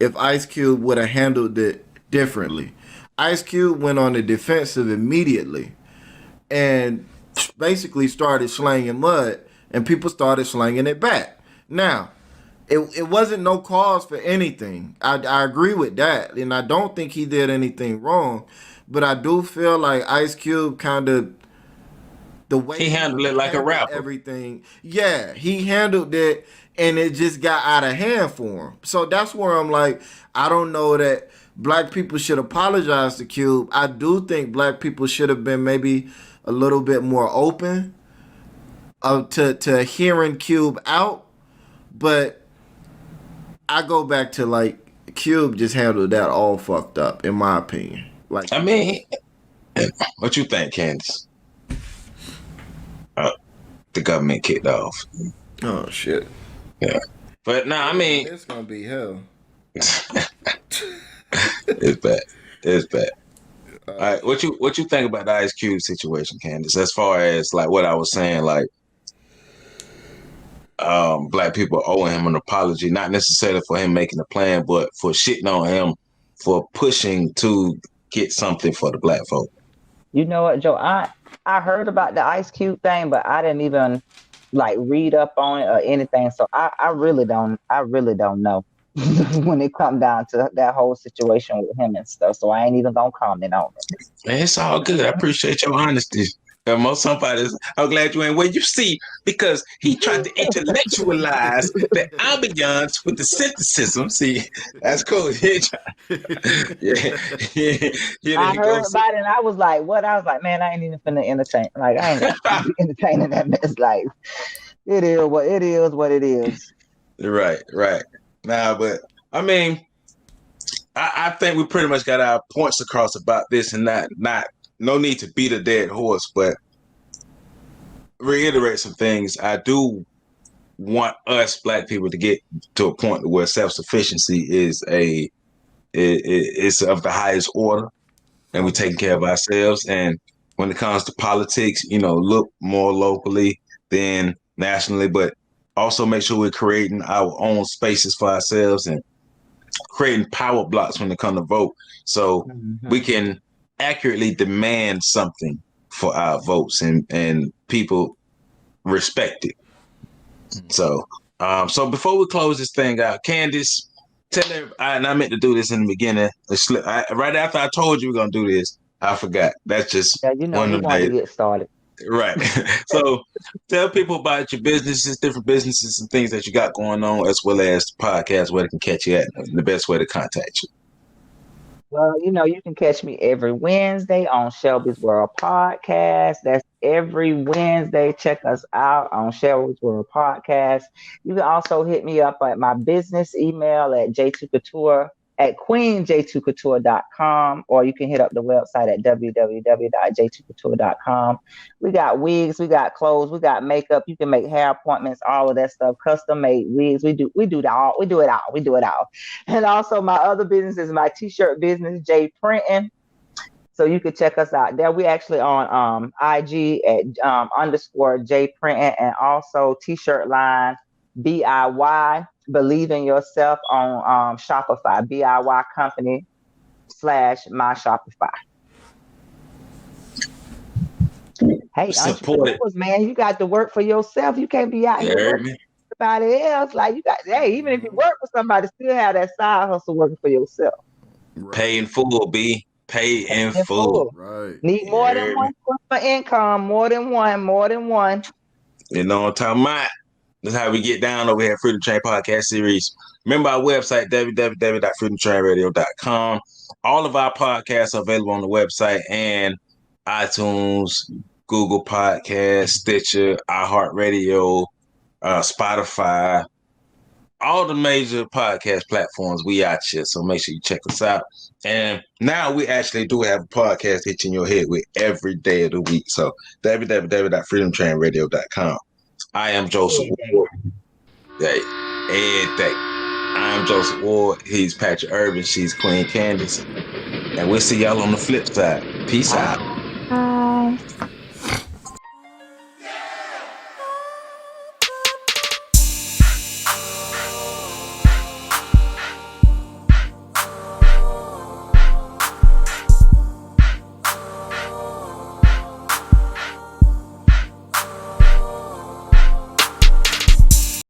if Ice Cube would have handled it differently. Ice Cube went on the defensive immediately and basically started slanging mud, and people started slanging it back. Now, it wasn't no cause for anything. I agree with that, and I don't think he did anything wrong, but I do feel like Ice Cube kind of, the way he handled it like a rapper. Everything. Yeah, he handled it, and it just got out of hand for him. So that's where I'm like, I don't know that black people should apologize to Cube. I do think black people should have been maybe a little bit more open to hearing Cube out. But I go back to, like, Cube just handled that all fucked up, in my opinion. Like, I mean, what you think, Candace? The government kicked off. Oh shit. Yeah, but I mean, it's gonna be hell. It's bad. All right, what you think about the Ice Cube situation, Candace? As far as like what I was saying, like black people owe him an apology, not necessarily for him making a plan, but for shitting on him for pushing to get something for the black vote. You know what, Joe? I heard about the Ice Cube thing, but I didn't even like read up on it or anything. So I really don't know when it come down to that whole situation with him and stuff. So I ain't even gonna comment on it. Man, it's all good. I appreciate your honesty. Most somebody's, I'm glad you ain't where you see, because he tried to intellectualize the ambiance with the synthesis. See, that's cool. I heard about it and I was like, what? I was like, man, I ain't even finna entertain. Like, I ain't gonna be entertaining that mess. Like, it is what it is. Right. Nah, but I mean, I think we pretty much got our points across about this, and not no need to beat a dead horse, but reiterate some things. I do want us black people to get to a point where self-sufficiency is of the highest order, and we're taking care of ourselves. And when it comes to politics, look more locally than nationally, but also make sure we're creating our own spaces for ourselves and creating power blocks when it comes to vote, so we can accurately demand something for our votes and people respect it. So before we close this thing out, Candace, tell everybody, and I meant to do this in the beginning, right after I told you we're going to do this, I forgot. That's just one of the days. To get started. Right. So tell people about your businesses, different businesses and things that you got going on, as well as the podcast, where they can catch you at, and the best way to contact you. Well, you can catch me every Wednesday on Shelby's World Podcast. That's every Wednesday. Check us out on Shelby's World Podcast. You can also hit me up at my business email at j2couture at queenj2couture.com, or you can hit up the website at www.j2couture.com. We got wigs, we got clothes, we got makeup. You can make hair appointments, all of that stuff, custom made wigs. We do it all. And also my other business is my t-shirt business, J Printing. So you can check us out there. We actually on IG at _ J Printing, and also t-shirt line DIY Believe in Yourself on Shopify, DIY company / my Shopify. Hey, entrepreneurs, man, you got to work for yourself. You can't be out here working for somebody else. Like you got, even if you work for somebody, still have that side hustle working for yourself. Right. Pay in full, B. Pay in full. Right. Need more than one source of income. More than one. You know what I'm talking about? That's how we get down over here at Freedom Train Podcast Series. Remember our website, www.freedomtrainradio.com. All of our podcasts are available on the website and iTunes, Google Podcasts, Stitcher, iHeartRadio, Spotify, all the major podcast platforms. We out here, so make sure you check us out. And now we actually do have a podcast hitting your head with every day of the week. So www.freedomtrainradio.com. I am Joseph Ward. Hey, everything. I'm Joseph Ward. He's Patrick Urban. She's Queen Candance. And we'll see y'all on the flip side. Peace out. Bye.